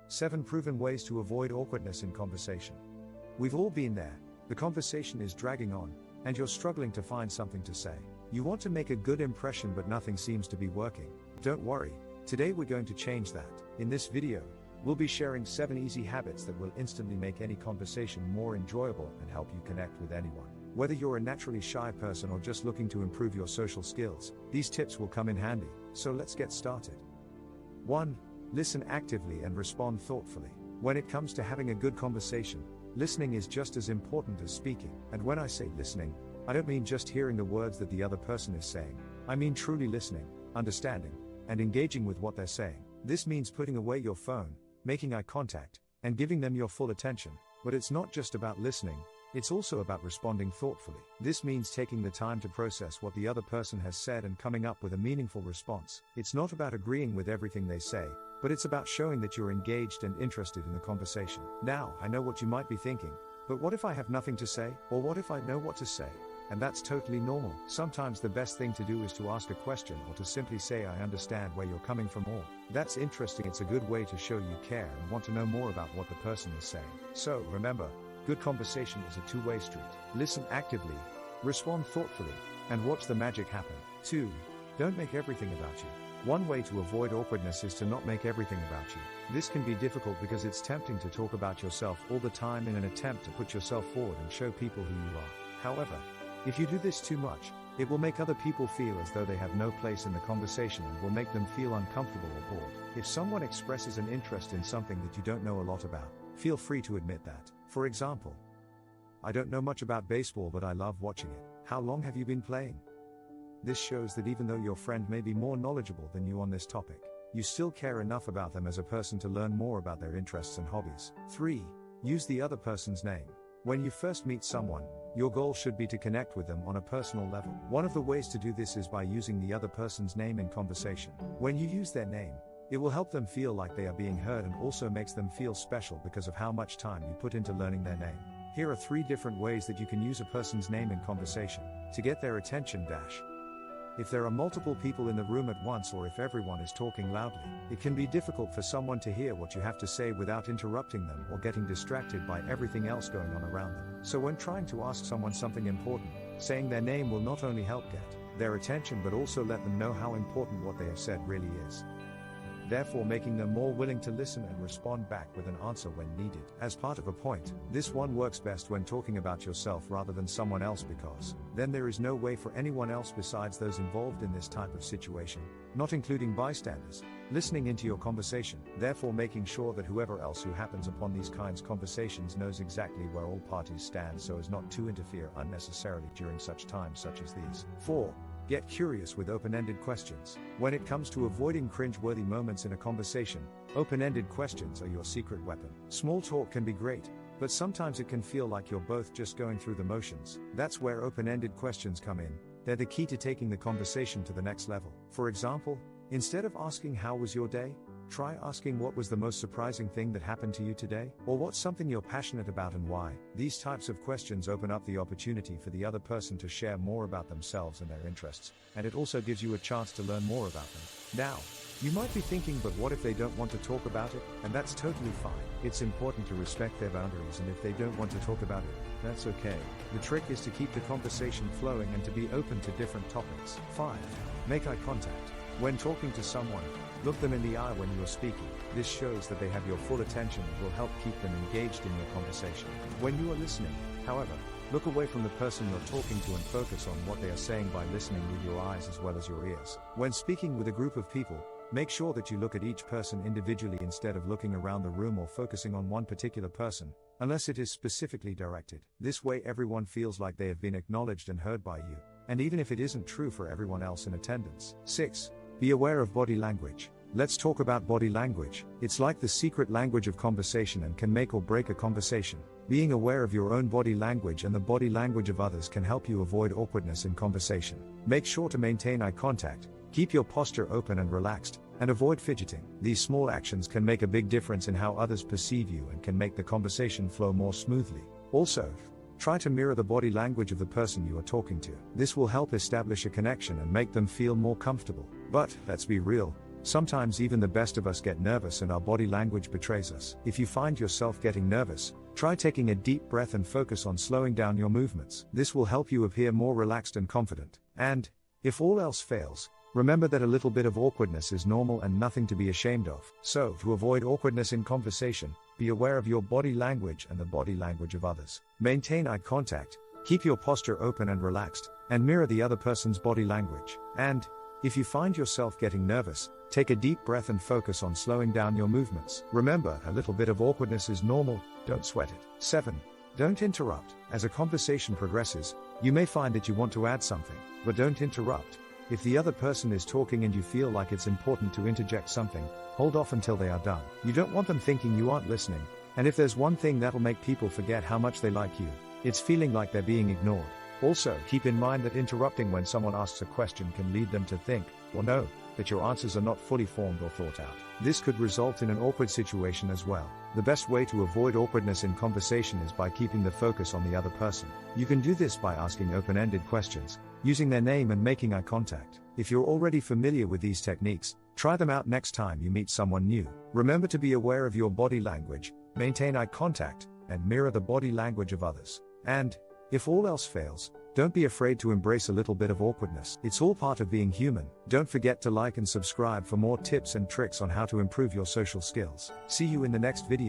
7 Proven Ways to Avoid Awkwardness in Conversation. We've all been there. The conversation is dragging on, and you're struggling to find something to say. You want to make a good impression, but nothing seems to be working. Don't worry, today we're going to change that. In this video, we'll be sharing 7 easy habits that will instantly make any conversation more enjoyable and help you connect with anyone. Whether you're a naturally shy person or just looking to improve your social skills, these tips will come in handy. So let's get started. 1. Listen actively and respond thoughtfully. When it comes to having a good conversation, listening is just as important as speaking. And when I say listening, I don't mean just hearing the words that the other person is saying. I mean truly listening, understanding, and engaging with what they're saying. This means putting away your phone, making eye contact, and giving them your full attention. But it's not just about listening, it's also about responding thoughtfully. This means taking the time to process what the other person has said and coming up with a meaningful response. It's not about agreeing with everything they say, but it's about showing that you're engaged and interested in the conversation. Now, I know what you might be thinking, but what if I have nothing to say? Or what if I know what to say? And that's totally normal. Sometimes the best thing to do is to ask a question or to simply say, I understand where you're coming from, or that's interesting. It's a good way to show you care and want to know more about what the person is saying. So remember, good conversation is a two-way street. Listen actively, respond thoughtfully, and watch the magic happen. 2. Don't make everything about you. One way to avoid awkwardness is to not make everything about you. This can be difficult because it's tempting to talk about yourself all the time in an attempt to put yourself forward and show people who you are. However, if you do this too much, it will make other people feel as though they have no place in the conversation and will make them feel uncomfortable or bored. If someone expresses an interest in something that you don't know a lot about, feel free to admit that. For example, I don't know much about baseball, but I love watching it. How long have you been playing? This shows that even though your friend may be more knowledgeable than you on this topic, you still care enough about them as a person to learn more about their interests and hobbies. 3. Use the other person's name. When you first meet someone, your goal should be to connect with them on a personal level. One of the ways to do this is by using the other person's name in conversation. When you use their name, it will help them feel like they are being heard and also makes them feel special because of how much time you put into learning their name. Here are 3 different ways that you can use a person's name in conversation to get their attention. If there are multiple people in the room at once, or if everyone is talking loudly, it can be difficult for someone to hear what you have to say without interrupting them or getting distracted by everything else going on around them. So when trying to ask someone something important, saying their name will not only help get their attention but also let them know how important what they have said really is, therefore making them more willing to listen and respond back with an answer when needed. As part of a point, this one works best when talking about yourself rather than someone else, because then there is no way for anyone else besides those involved in this type of situation, not including bystanders, listening into your conversation, therefore making sure that whoever else who happens upon these kinds of conversations knows exactly where all parties stand so as not to interfere unnecessarily during such times such as these. 4. Get curious with open-ended questions. When it comes to avoiding cringe-worthy moments in a conversation, open-ended questions are your secret weapon. Small talk can be great, but sometimes it can feel like you're both just going through the motions. That's where open-ended questions come in. They're the key to taking the conversation to the next level. For example, instead of asking how was your day, try asking what was the most surprising thing that happened to you today, or what's something you're passionate about and why. These types of questions open up the opportunity for the other person to share more about themselves and their interests, and it also gives you a chance to learn more about them. Now, you might be thinking, but what if they don't want to talk about it? And that's totally fine. It's important to respect their boundaries, and if they don't want to talk about it, that's okay. The trick is to keep the conversation flowing and to be open to different topics. 5. Make eye contact. When talking to someone, look them in the eye when you are speaking. This shows that they have your full attention and will help keep them engaged in your conversation. When you are listening, however, look away from the person you're talking to and focus on what they are saying by listening with your eyes as well as your ears. When speaking with a group of people, make sure that you look at each person individually instead of looking around the room or focusing on one particular person, unless it is specifically directed. This way everyone feels like they have been acknowledged and heard by you, and even if it isn't true for everyone else in attendance. 6. Be aware of body language. Let's talk about body language. It's like the secret language of conversation and can make or break a conversation. Being aware of your own body language and the body language of others can help you avoid awkwardness in conversation. Make sure to maintain eye contact, keep your posture open and relaxed, and avoid fidgeting. These small actions can make a big difference in how others perceive you and can make the conversation flow more smoothly. Also, try to mirror the body language of the person you are talking to. This will help establish a connection and make them feel more comfortable. But, let's be real, Sometimes even the best of us get nervous and our body language betrays us. If you find yourself getting nervous, try taking a deep breath and focus on slowing down your movements. This will help you appear more relaxed and confident. And, if all else fails, remember that a little bit of awkwardness is normal and nothing to be ashamed of. So, to avoid awkwardness in conversation, be aware of your body language and the body language of others. Maintain eye contact, keep your posture open and relaxed, and mirror the other person's body language. And, if you find yourself getting nervous, take a deep breath and focus on slowing down your movements. Remember, a little bit of awkwardness is normal, don't sweat it. 7. Don't interrupt. As a conversation progresses, you may find that you want to add something, but don't interrupt. If the other person is talking and you feel like it's important to interject something, hold off until they are done. You don't want them thinking you aren't listening, and if there's one thing that'll make people forget how much they like you, it's feeling like they're being ignored. Also, keep in mind that interrupting when someone asks a question can lead them to think, or know, that your answers are not fully formed or thought out. This could result in an awkward situation as well. The best way to avoid awkwardness in conversation is by keeping the focus on the other person. You can do this by asking open-ended questions, using their name and making eye contact. If you're already familiar with these techniques, try them out next time you meet someone new. Remember to be aware of your body language, maintain eye contact, and mirror the body language of others. And, if all else fails, don't be afraid to embrace a little bit of awkwardness. It's all part of being human. Don't forget to like and subscribe for more tips and tricks on how to improve your social skills. See you in the next video.